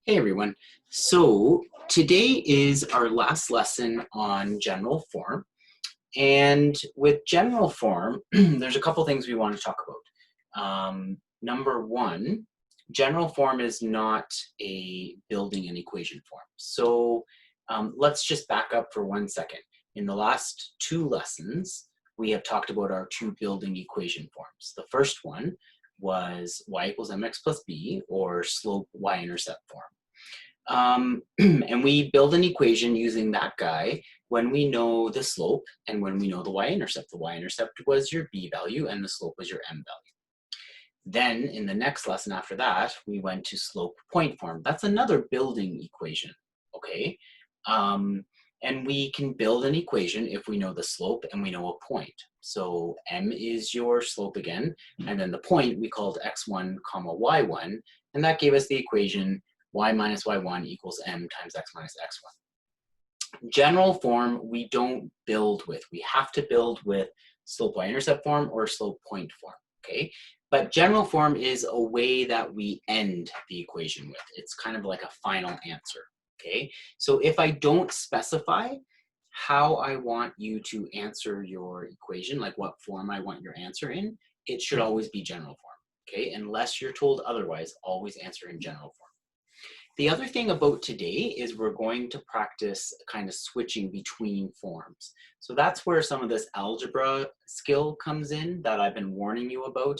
Hey everyone. So today is our last lesson on general form. And with general form, there's a couple things we want to talk about. Number one, general form is not a building an equation form. So let's just back up for 1 second. In the last two lessons, we have talked about our two building equation forms. The first one was y equals mx plus b, or slope y-intercept form. And we build an equation using that guy when we know the slope and when we know the y-intercept. The y-intercept was your b value and the slope was your m value. Then in the next lesson after that, we went to slope point form. That's another building equation, okay? And we can build an equation if we know the slope and we know a point. So m is your slope again, and then the point we called x1 comma y1, and that gave us the equation y minus y1 equals m times x minus x1. General form we don't build with. We have to build with slope y-intercept form or slope point form, okay? But general form is a way that we end the equation with. It's kind of like a final answer, okay? So if I don't specify how I want you to answer your equation, like what form I want your answer in, it should always be general form, okay? Unless you're told otherwise, always answer in general form. The other thing about today is we're going to practice kind of switching between forms. So that's where some of this algebra skill comes in that I've been warning you about.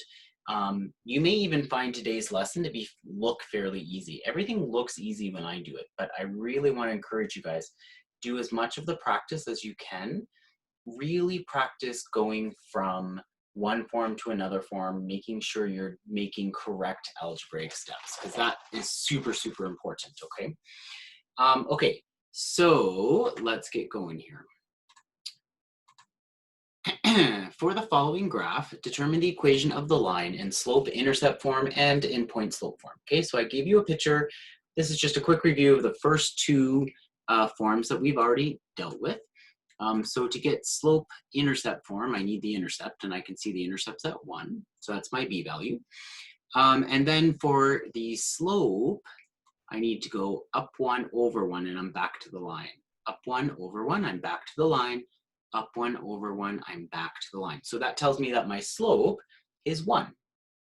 You may even find today's lesson to look fairly easy. Everything looks easy when I do it, but I really want to encourage you guys, do as much of the practice as you can. Really practice going from one form to another form, making sure you're making correct algebraic steps, because that is super, super important, okay? Okay, so let's get going here. For the following graph, determine the equation of the line in slope-intercept form and in point-slope form. Okay, so I gave you a picture. This is just a quick review of the first two forms that we've already dealt with. So to get slope-intercept form, I need the intercept, and I can see the intercept's at 1. So that's my b value. And then for the slope, I need to go up 1 over 1, and I'm back to the line. Up 1 over 1, I'm back to the line. Up 1 over 1, I'm back to the line. So that tells me that my slope is 1,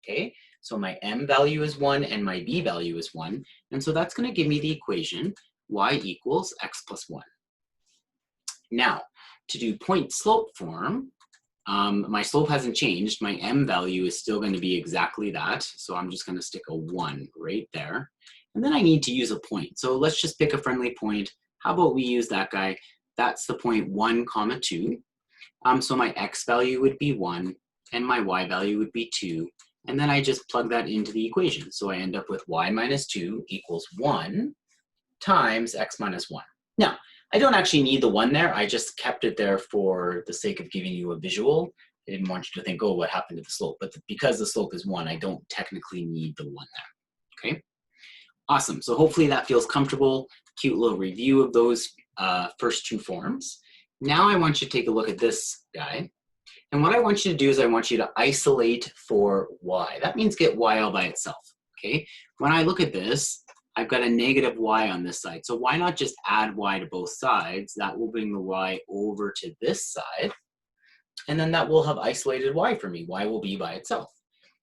okay? So my m value is 1 and my b value is 1. And so that's going to give me the equation y equals x plus 1. Now, to do point slope form, my slope hasn't changed. My m value is still going to be exactly that. So I'm just going to stick a 1 right there. And then I need to use a point. So let's just pick a friendly point. How about we use that guy? That's the point 1 comma 2. So my x value would be 1 and my y value would be 2. And then I just plug that into the equation. So I end up with y minus 2 equals 1 times x minus 1. Now, I don't actually need the 1 there. I just kept it there for the sake of giving you a visual. I didn't want you to think, oh, what happened to the slope? But because the slope is 1, I don't technically need the 1 there, okay? Awesome, so hopefully that feels comfortable. Cute little review of those first two forms. Now I want you to take a look at this guy. And what I want you to do is I want you to isolate for y. That means get y all by itself, okay? When I look at this, I've got a negative y on this side. So why not just add y to both sides? That will bring the y over to this side. And then that will have isolated y for me. Y will be by itself.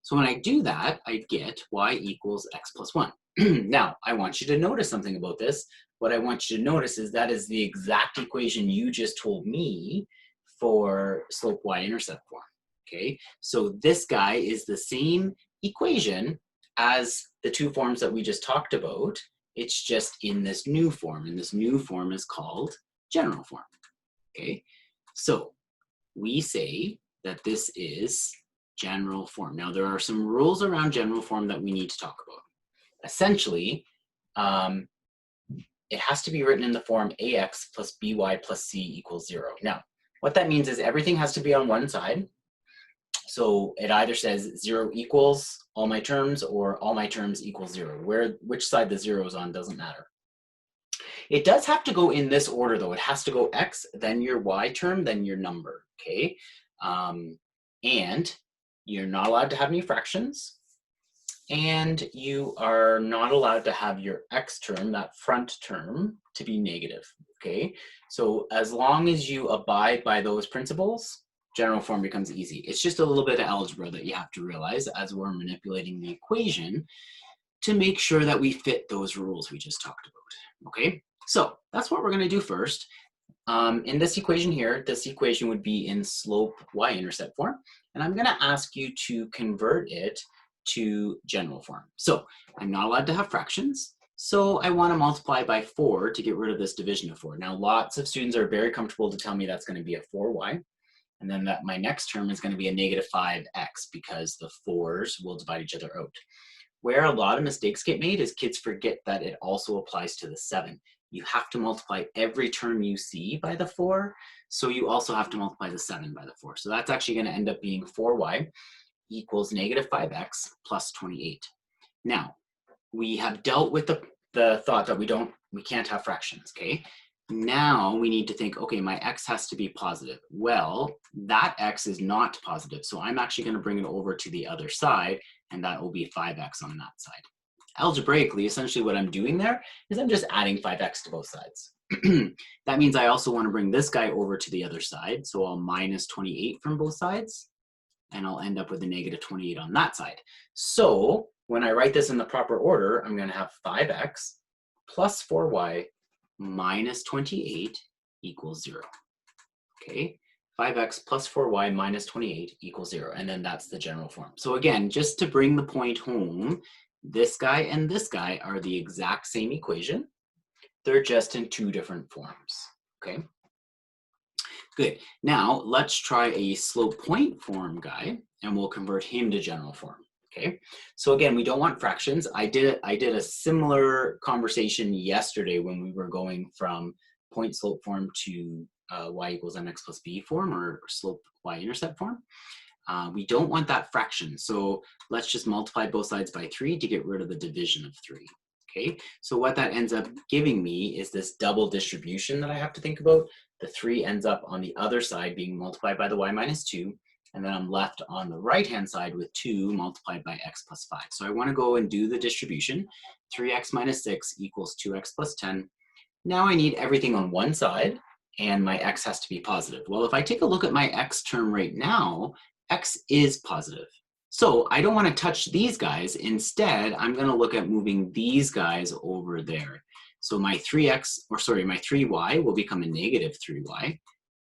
So when I do that, I get y equals x plus 1. Now, I want you to notice something about this. What I want you to notice is that is the exact equation you just told me for slope y-intercept form, okay? So this guy is the same equation as the two forms that we just talked about. It's just in this new form, and this new form is called general form, okay? So we say that this is general form. Now, there are some rules around general form that we need to talk about. Essentially, it has to be written in the form ax plus by plus c equals 0. Now, what that means is everything has to be on one side. So it either says 0 equals all my terms or all my terms equals 0. Which side the 0 is on doesn't matter. It does have to go in this order, though. It has to go x, then your y term, then your number, okay? And you're not allowed to have any fractions. And you are not allowed to have your x term, that front term, to be negative, okay? So as long as you abide by those principles, general form becomes easy. It's just a little bit of algebra that you have to realize as we're manipulating the equation to make sure that we fit those rules we just talked about, okay? So that's what we're gonna do first. In this equation here, this equation would be in slope y-intercept form, and I'm gonna ask you to convert it to general form. So I'm not allowed to have fractions, so I wanna multiply by 4 to get rid of this division of 4. Now lots of students are very comfortable to tell me that's gonna be a 4y, and then that my next term is gonna be a negative 5x because the 4's will divide each other out. Where a lot of mistakes get made is kids forget that it also applies to the 7. You have to multiply every term you see by the 4, so you also have to multiply the 7 by the 4. So that's actually going to end up being 4y equals negative 5x plus 28. Now, we have dealt with the thought that we can't have fractions, okay? Now we need to think, okay, my x has to be positive. Well, that x is not positive, so I'm actually going to bring it over to the other side, and that will be 5x on that side. Algebraically, essentially what I'm doing there is I'm just adding 5x to both sides. That means I also want to bring this guy over to the other side, so I'll minus 28 from both sides, and I'll end up with a negative 28 on that side. So when I write this in the proper order, I'm going to have 5x plus 4y minus 28 equals 0. Okay, 5x plus 4y minus 28 equals 0, and then that's the general form. So again, just to bring the point home, this guy and this guy are the exact same equation. They're just in 2 different forms, okay? Good. Now, let's try a slope point form guy, and we'll convert him to general form, okay? So again, we don't want fractions. I did a similar conversation yesterday when we were going from point slope form to y equals mx plus b form, or slope y-intercept form. We don't want that fraction, so let's just multiply both sides by 3 to get rid of the division of 3. Okay, so what that ends up giving me is this double distribution that I have to think about. The 3 ends up on the other side being multiplied by the y minus 2, and then I'm left on the right-hand side with 2 multiplied by x plus 5. So I want to go and do the distribution. 3x minus 6 equals 2x plus 10. Now I need everything on one side, and my x has to be positive. Well, if I take a look at my x term right now, x is positive. So I don't want to touch these guys. Instead, I'm going to look at moving these guys over there. So my 3y will become a negative 3y,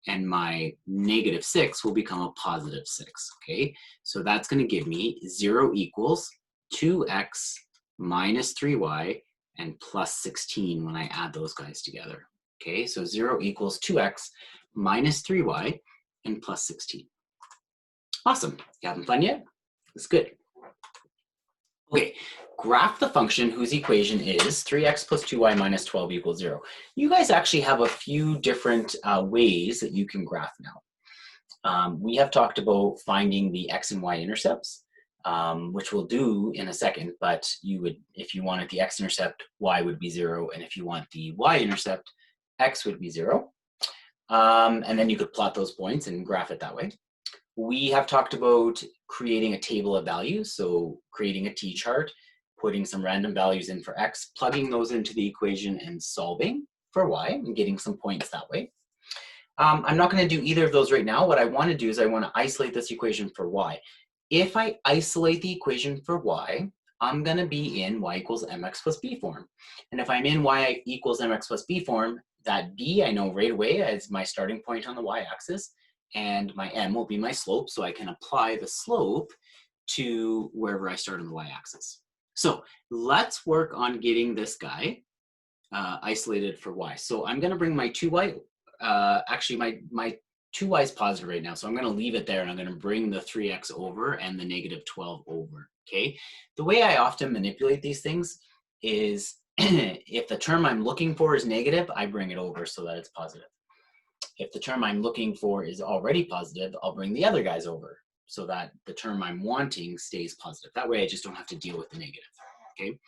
and my negative 6 will become a positive 6, okay? So that's going to give me 0 equals 2x minus 3y and plus 16 when I add those guys together, okay? So 0 equals 2x minus 3y and plus 16. Awesome. You having fun yet? That's good. Okay, graph the function whose equation is 3x plus 2y minus 12 equals 0. You guys actually have a few different ways that you can graph now. We have talked about finding the x and y intercepts, which we'll do in a second, but you would, if you wanted the x-intercept, y would be 0, and if you want the y-intercept, x would be 0. And then you could plot those points and graph it that way. We have talked about creating a table of values, so creating a t-chart, putting some random values in for x, plugging those into the equation and solving for y and getting some points that way. I'm not going to do either of those right now. What I want to do is I want to isolate this equation for y. If I isolate the equation for y, I'm going to be in y equals mx plus b form. And if I'm in y equals mx plus b form, that b I know right away as my starting point on the y-axis, and my m will be my slope, so I can apply the slope to wherever I start on the y-axis. So let's work on getting this guy isolated for y. So I'm going to bring my 2y, actually my 2y is positive right now, so I'm going to leave it there, and I'm going to bring the 3x over and the negative 12 over, okay? The way I often manipulate these things is if the term I'm looking for is negative, I bring it over so that it's positive. If the term I'm looking for is already positive, I'll bring the other guys over so that the term I'm wanting stays positive. That way I just don't have to deal with the negative, okay?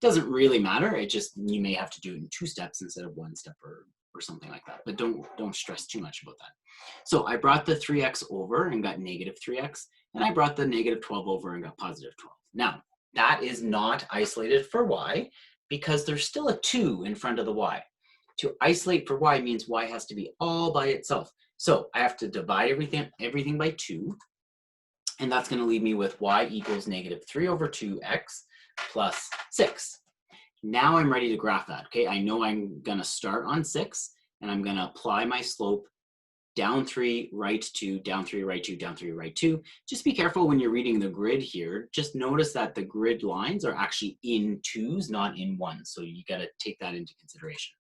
Doesn't really matter. It just, you may have to do it in 2 steps instead of 1 step or something like that. But don't stress too much about that. So I brought the 3x over and got negative 3x, and I brought the negative 12 over and got positive 12. Now, that is not isolated for y because there's still a 2 in front of the y. To isolate for y means y has to be all by itself. So I have to divide everything by 2, and that's going to leave me with y equals negative 3 over 2x plus 6. Now I'm ready to graph that, okay? I know I'm going to start on 6, and I'm going to apply my slope down 3, right 2, down 3, right 2, down 3, right 2. Just be careful when you're reading the grid here. Just notice that the grid lines are actually in 2s, not in 1s. So you got to take that into consideration.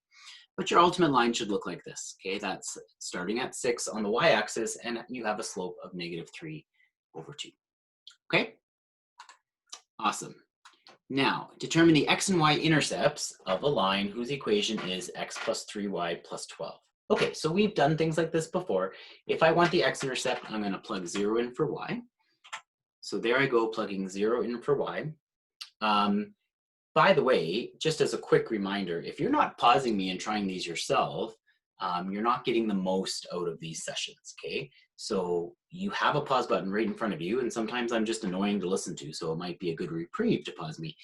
But your ultimate line should look like this, okay? That's starting at 6 on the y-axis, and you have a slope of negative 3 over 2, okay? Awesome. Now, determine the x and y intercepts of a line whose equation is x plus 3y plus 12. Okay, so we've done things like this before. If I want the x-intercept, I'm going to plug 0 in for y. So there I go, plugging 0 in for y. By the way, just as a quick reminder, if you're not pausing me and trying these yourself, you're not getting the most out of these sessions, okay? So you have a pause button right in front of you, and sometimes I'm just annoying to listen to, so it might be a good reprieve to pause me.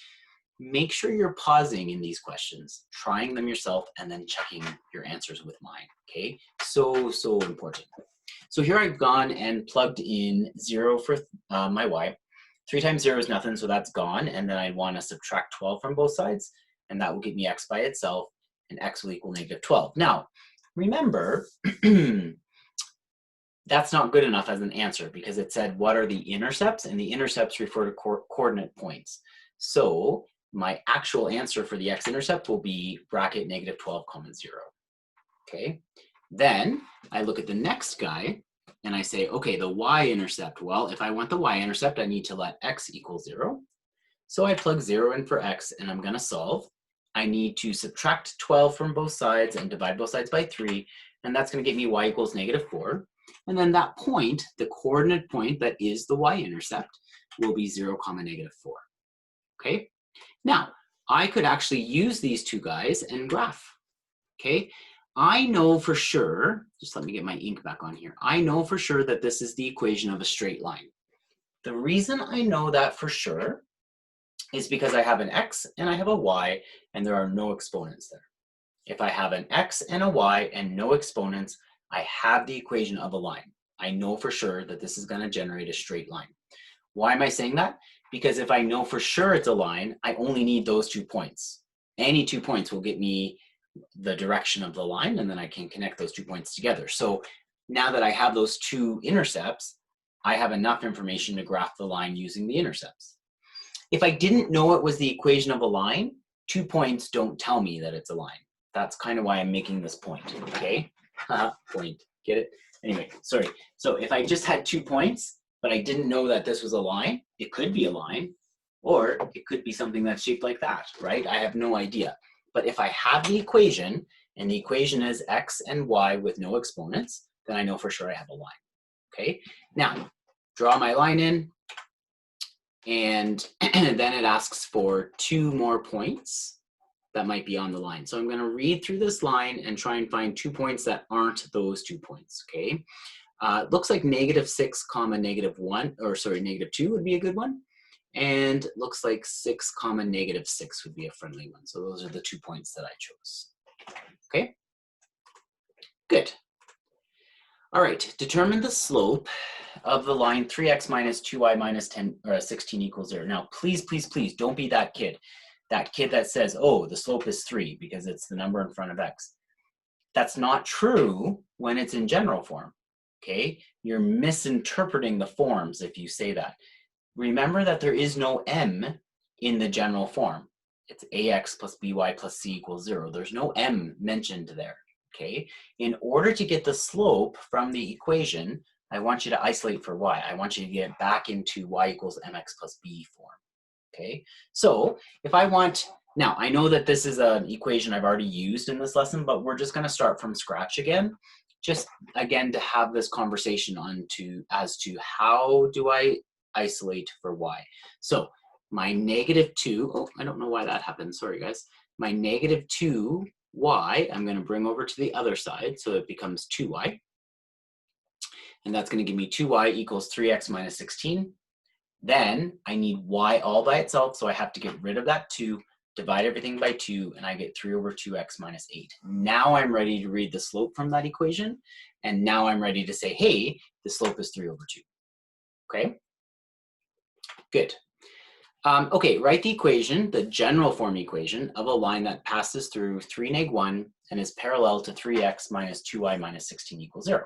Make sure you're pausing in these questions, trying them yourself, and then checking your answers with mine, okay? So important. So here I've gone and plugged in 0 for my y. 3 times 0 is nothing, so that's gone, and then I want to subtract 12 from both sides, and that will give me x by itself, and x will equal negative 12. Now, remember, that's not good enough as an answer because it said what are the intercepts, and the intercepts refer to coordinate points. So my actual answer for the x-intercept will be bracket negative 12 comma 0. Okay, then I look at the next guy and I say, okay, the y-intercept. Well, if I want the y-intercept, I need to let x equal 0. So I plug 0 in for x and I'm going to solve. I need to subtract 12 from both sides and divide both sides by 3, and that's going to get me y equals negative 4. And then that point, the coordinate point that is the y-intercept, will be 0 comma negative 4. Okay? Now, I could actually use these two guys and graph, okay? I know for sure, just let me get my ink back on here. I know for sure that this is the equation of a straight line. The reason I know that for sure is because I have an x and I have a y and there are no exponents there. If I have an x and a y and no exponents, I have the equation of a line. I know for sure that this is going to generate a straight line. Why am I saying that? Because if I know for sure it's a line, I only need those 2 points. Any 2 points will get me the direction of the line, and then I can connect those 2 points together. So now that I have those 2 intercepts, I have enough information to graph the line using the intercepts. If I didn't know it was the equation of a line, 2 points don't tell me that it's a line. That's kind of why I'm making this point, okay? Point, get it? Anyway, sorry. So if I just had 2 points, but I didn't know that this was a line, it could be a line, or it could be something that's shaped like that, right? I have no idea. But if I have the equation, and the equation is x and y with no exponents, then I know for sure I have a line, okay? Now, draw my line in, and then it asks for 2 more points that might be on the line. So I'm going to read through this line and try and find 2 points that aren't those 2 points, okay? It looks like negative 6 comma negative 1, or sorry, negative 2 would be a good one. And looks like 6 comma negative 6 would be a friendly one. So those are the 2 points that I chose. Okay, good. All right, determine the slope of the line 3x minus 2y minus 10 or 16 equals 0. Now, please, please, please don't be that kid. That kid that says, oh, the slope is 3 because it's the number in front of x. That's not true when it's in general form. Okay, you're misinterpreting the forms if you say that. Remember that there is no m in the general form. It's ax plus by plus c equals 0. There's no m mentioned there, okay? In order to get the slope from the equation, I want you to isolate for y. I want you to get back into y equals mx plus b form, okay? So if I want, now I know that this is an equation I've already used in this lesson, but we're just gonna start from scratch again. Just again to have this conversation as to how do I isolate for y. So my negative 2, oh, I don't know why that happened, sorry guys. My negative 2y, I'm going to bring over to the other side, so it becomes 2y. And that's going to give me 2y equals 3x minus 16. Then I need y all by itself, so I have to get rid of that 2, divide everything by 2, and I get 3 over 2x minus 8. Now I'm ready to read the slope from that equation, and now I'm ready to say, hey, the slope is 3 over 2. Okay? Good. Okay, write the equation, the general form equation, of a line that passes through 3, neg 1 and is parallel to 3x minus 2y minus 16 equals 0.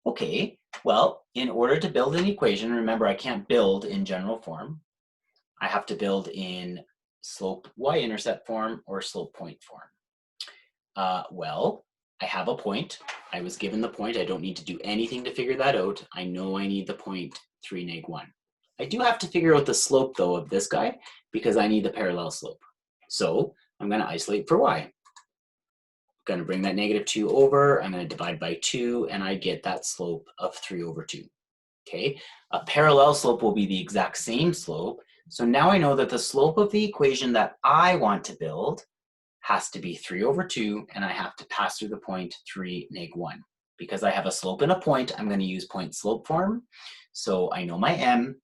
Okay, well, in order to build an equation, remember I can't build in general form. I have to build in slope y-intercept form or slope point form. Well, I have a point. I was given the point. I don't need to do anything to figure that out. I know I need the point 3, neg 1. I do have to figure out the slope, though, of this guy because I need the parallel slope. So I'm going to isolate for y. I'm going to bring that negative 2 over. I'm going to divide by 2, and I get that slope of 3 over 2. Okay, a parallel slope will be the exact same slope. So now I know that the slope of the equation that I want to build has to be 3 over 2, and I have to pass through the point 3, neg 1. Because I have a slope and a point, I'm going to use point slope form. So I know my m,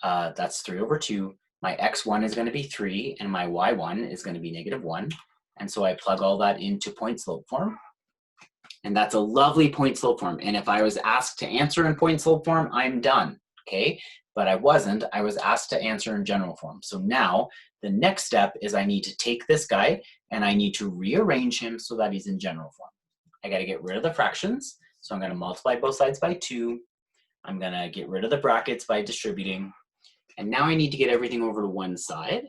that's 3 over 2. My x1 is going to be 3, and my y1 is going to be negative 1. And so I plug all that into point slope form. And that's a lovely point slope form. And if I was asked to answer in point slope form, I'm done, okay? But I wasn't. I was asked to answer in general form. So now the next step is I need to take this guy and I need to rearrange him so that he's in general form. I got to get rid of the fractions. So I'm going to multiply both sides by 2. I'm going to get rid of the brackets by distributing. And now I need to get everything over to one side.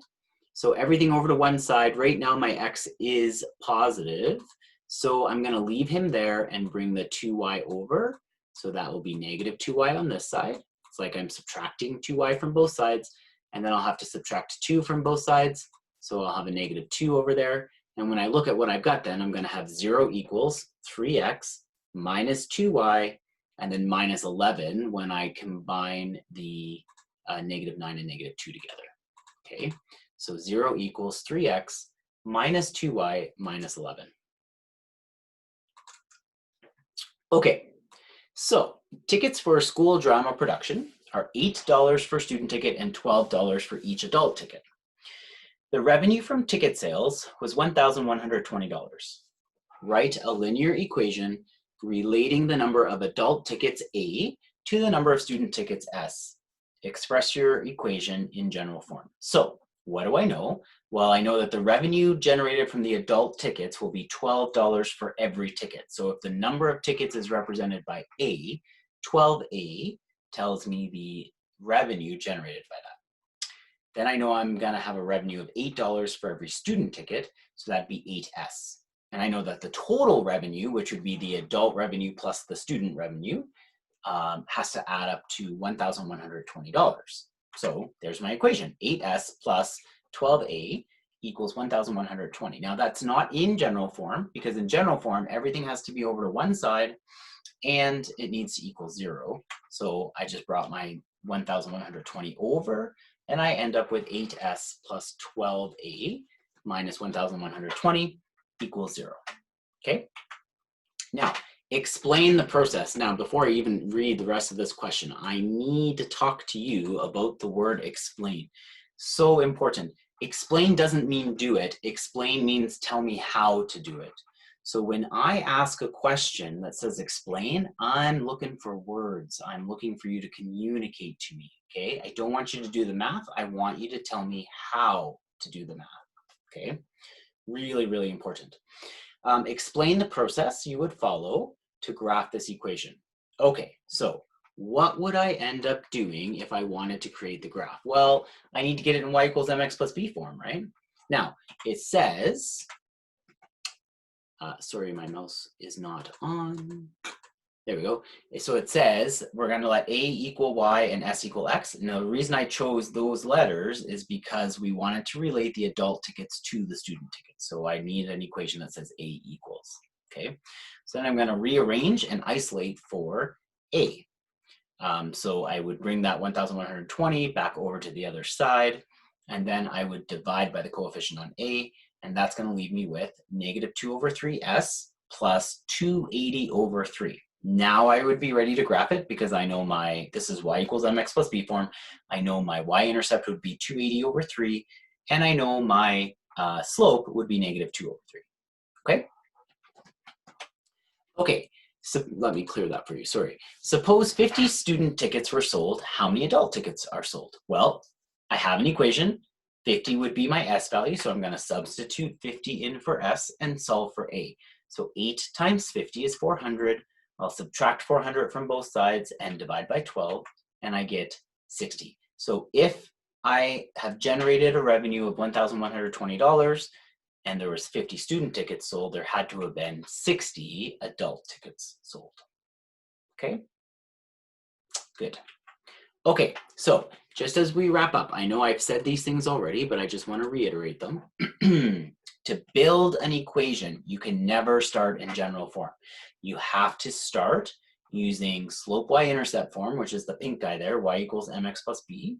So everything over to one side, right now my x is positive. So I'm going to leave him there and bring the 2y over. So that will be negative 2y on this side. It's like I'm subtracting 2y from both sides. And then I'll have to subtract 2 from both sides. So I'll have a negative 2 over there. And when I look at what I've got then, I'm going to have 0 equals 3x minus 2y and then minus 11 when I combine the negative 9 and negative 2 together. Okay, so 0 equals 3x minus 2y minus 11. Okay, so tickets for a school drama production are $8 for student ticket and $12 for each adult ticket. The revenue from ticket sales was $1,120. Write a linear equation relating the number of adult tickets A to the number of student tickets S. Express your equation in general form. So what do I know? Well, I know that the revenue generated from the adult tickets will be $12 for every ticket. So if the number of tickets is represented by A, 12A tells me the revenue generated by that. Then I know I'm going to have a revenue of $8 for every student ticket, so that'd be 8S. And I know that the total revenue, which would be the adult revenue plus the student revenue, has to add up to $1,120. So there's my equation, 8S plus 12A equals 1,120. Now that's not in general form, because in general form, everything has to be over to one side and it needs to equal 0. So I just brought my 1,120 over and I end up with 8S plus 12A minus 1,120 equals 0. Okay? Now, explain the process. Now, before I even read the rest of this question, I need to talk to you about the word explain. So important. Explain doesn't mean do it. Explain means tell me how to do it. So when I ask a question that says explain, I'm looking for words. I'm looking for you to communicate to me, okay? I don't want you to do the math. I want you to tell me how to do the math, okay? Really, really important. Explain the process you would follow to graph this equation. Okay, so what would I end up doing if I wanted to create the graph? Well, I need to get it in y equals mx plus b form, right? Now, it says, sorry, my mouse is not on. There we go. So it says we're going to let a equal y and s equal x. Now, the reason I chose those letters is because we wanted to relate the adult tickets to the student tickets. So I need an equation that says a equals. Okay. So then I'm going to rearrange and isolate for a. So I would bring that 1,120 back over to the other side, and then I would divide by the coefficient on a, and that's going to leave me with negative 2 over 3s plus 280 over 3. Now I would be ready to graph it because I know this is y equals mx plus b form. I know my y-intercept would be 280 over 3, and I know my slope would be negative 2 over 3. Okay? Okay, so let me clear that for you, sorry. Suppose 50 student tickets were sold. How many adult tickets are sold? Well, I have an equation. 50 would be my S value, so I'm going to substitute 50 in for S and solve for A. So 8 times 50 is 400. I'll subtract 400 from both sides and divide by 12, and I get 60. So if I have generated a revenue of $1,120, and there was 50 student tickets sold, there had to have been 60 adult tickets sold. Okay, good. Okay, so just as we wrap up, I know I've said these things already, but I just want to reiterate them. To build an equation, you can never start in general form. You have to start using slope y-intercept form, which is the pink guy there, y equals mx plus b.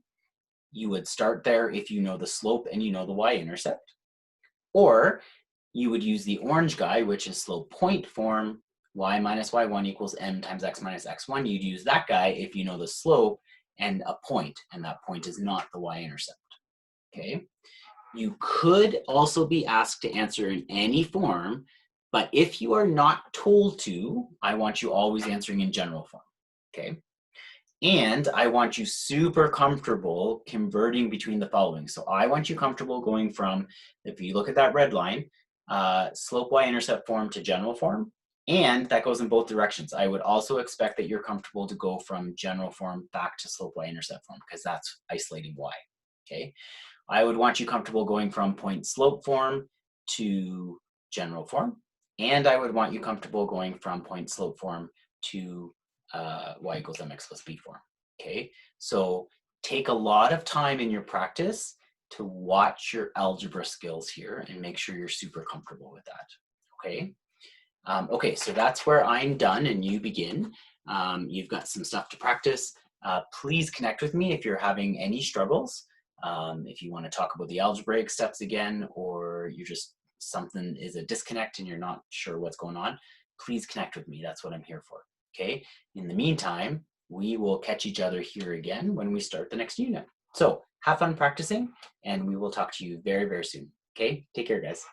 You would start there if you know the slope and you know the y-intercept. Or you would use the orange guy, which is slope point form, y minus y1 equals m times x minus x1. You'd use that guy if you know the slope and a point, and that point is not the y-intercept, okay? You could also be asked to answer in any form, but if you are not told to, I want you always answering in general form, okay? And I want you super comfortable converting between the following. So I want you comfortable going from, if you look at that red line, slope y-intercept form to general form, and that goes in both directions. I would also expect that you're comfortable to go from general form back to slope y-intercept form because that's isolating y, okay? I would want you comfortable going from point slope form to general form, and I would want you comfortable going from point slope form to y equals mx plus b form, okay? So take a lot of time in your practice to watch your algebra skills here and make sure you're super comfortable with that, okay? Okay, so that's where I'm done and you begin. You've got some stuff to practice. Please connect with me if you're having any struggles. If you want to talk about the algebraic steps again, or you're just something is a disconnect and you're not sure what's going on, please connect with me. That's what I'm here for, okay? In the meantime, we will catch each other here again when we start the next unit. So have fun practicing, and we will talk to you very, very soon, okay? Take care, guys.